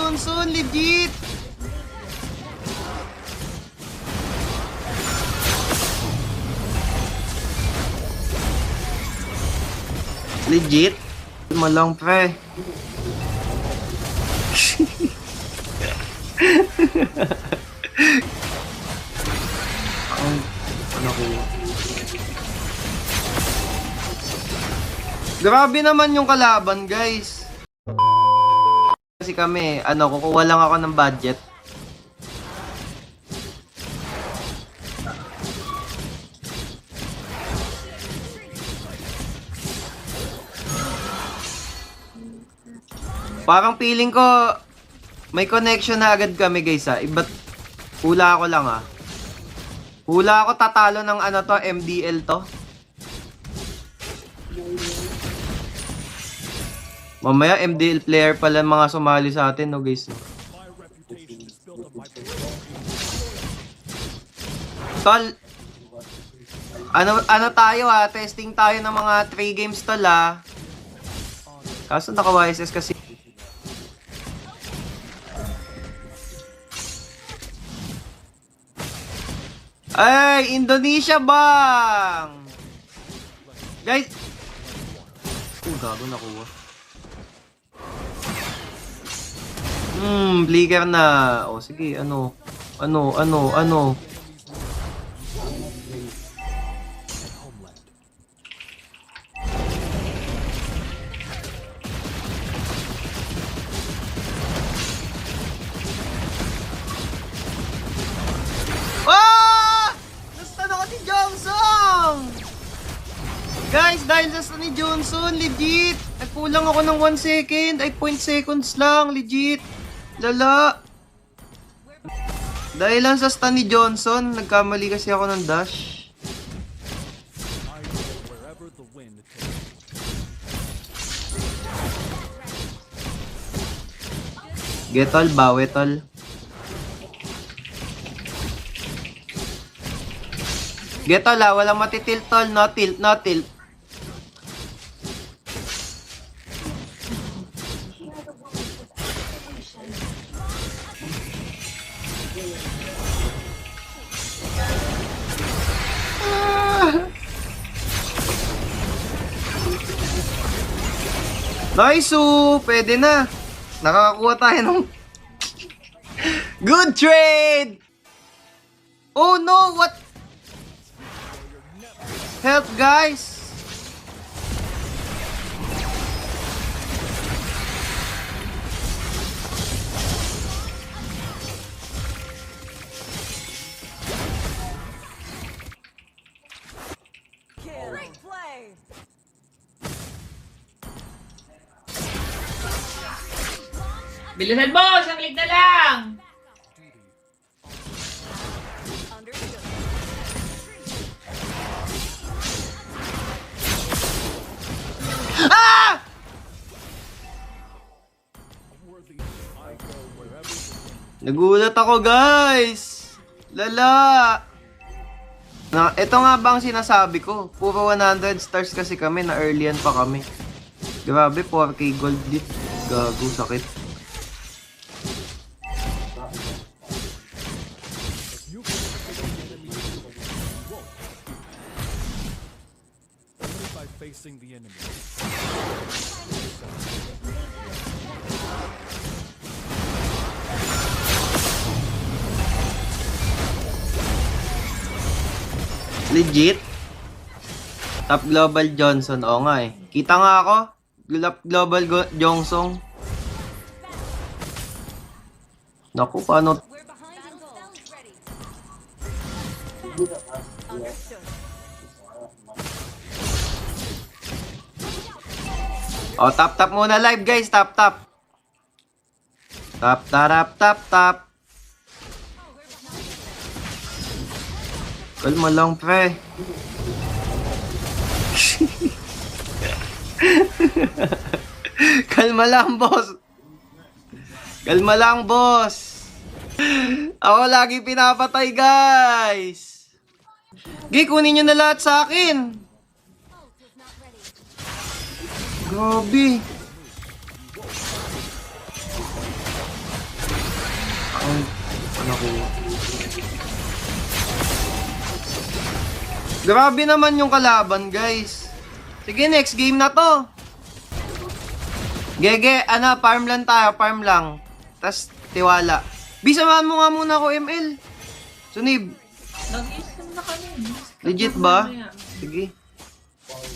Johnson, legit! Legit? Malang pre. Ano ko? Grabe naman yung kalaban, guys. Kasi kami, kukuha lang ako ng budget. Parang feeling ko may connection na agad kami, guys, ha. Iba't hula ako lang, ha. Hula ako tatalo ng MDL to. Mamaya MDL player pala mga sumali sa atin, no, guys. Tol, ano tayo, ha? Testing tayo ng mga 3 games, tol, ha. Kaso naka-YSS kasi. Ay, Indonesia bang! Guys! Gago nakuha. Flicker na. O, sige, ano. Guys, dahil sa ni Johnson, legit! Nagkulang ako ng 1 second. Ay, 0.0 seconds lang, legit. Lala. Dahil lang sa stun ni Johnson, nagkamali kasi ako ng dash. Getol, bawetol. Getol, walang matitilt, tol. No tilt, no tilt. Nice, pwede na. Nakakakuha tayo ng good trade. Oh no, what? Help, guys. Great play. Bilisan mo! Isang lig na lang! Ah! Nagulat ako, guys. Lala. Ito nga bang sinasabi ko? Puro 100 stars kasi kami, na earlyan pa kami. Grabe, 4k gold dit. Gago, sakit. Facing the enemy. Legit? Top Global Johnson, oo nga eh. Kita nga ako. Global Johnson. Naku, paano? Oh, tap muna live, guys. Tap. Tap. Kalma lang, pre. Kalma lang, boss. Ako lagi pinapatay, guys. Kunin nyo na lahat sa akin. Grabe. Ay, ano ko? Grabe naman yung kalaban, guys. Sige, next game na to. Gege, farm lang tayo, farm lang. Tas, tiwala. Samahan mo nga muna ako, ML. Sunib. Nag-isip na kami. Legit ba? Sige.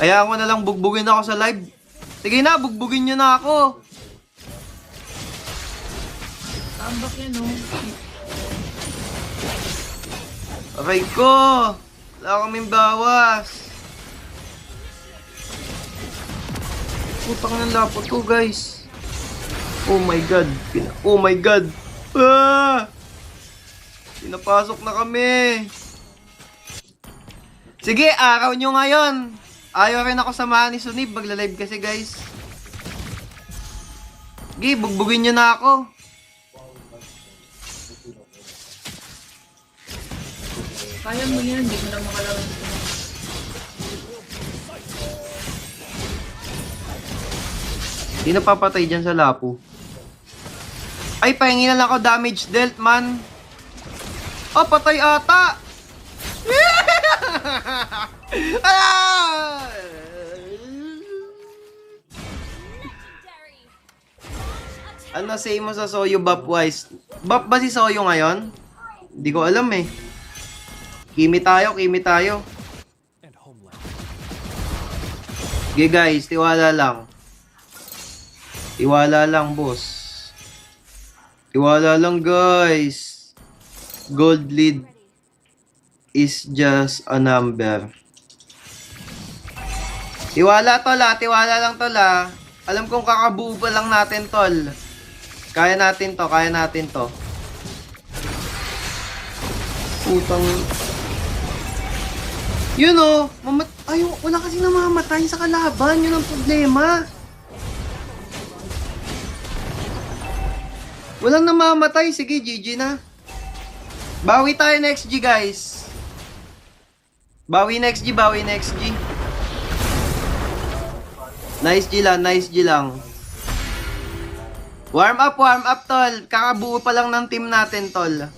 Hayaan ko na lang bugbugin ako sa live. Sige na, bugbugin nyo na ako. Tambak yan, oh. Aray ko. Wala kaming bawas. Putang ng lapo to, guys. Oh my god. Oh my god. Ah! Pinapasok na kami. Sige, araw nyo ngayon. Ayaw rin ako samahan ni Sunib. Magla-live kasi, guys. Sige, bugbugin nyo na ako. Kaya mo yan, hindi mo na makalaban. Hindi na papatay dyan sa lapo. Ay, pahingi na lang ako damage dealt, man. Oh, patay ata. Ah! Ano say mo sa Soyo buff wise? Buff ba si Soyo ngayon? Hindi ko alam eh. Kimi tayo, kimi tayo. Okay guys, tiwala lang. Tiwala lang, boss. Tiwala lang, guys. Gold lead is just a number. Tiwala, tol, ah. Tiwala lang, tol, ah. Alam kong kakabuo pa lang natin, tol. Kaya natin to, kaya natin to. Putang... Yun, oh. Ay, wala kasi namamatay sa kalaban. Yun ang problema. Walang namamatay. Sige, GG na. Bawi tayo next G, guys. Bawi next G, bawi next G. Nice G lang, nice G lang. Warm up, tol. Kakabuo pa lang ng team natin, tol.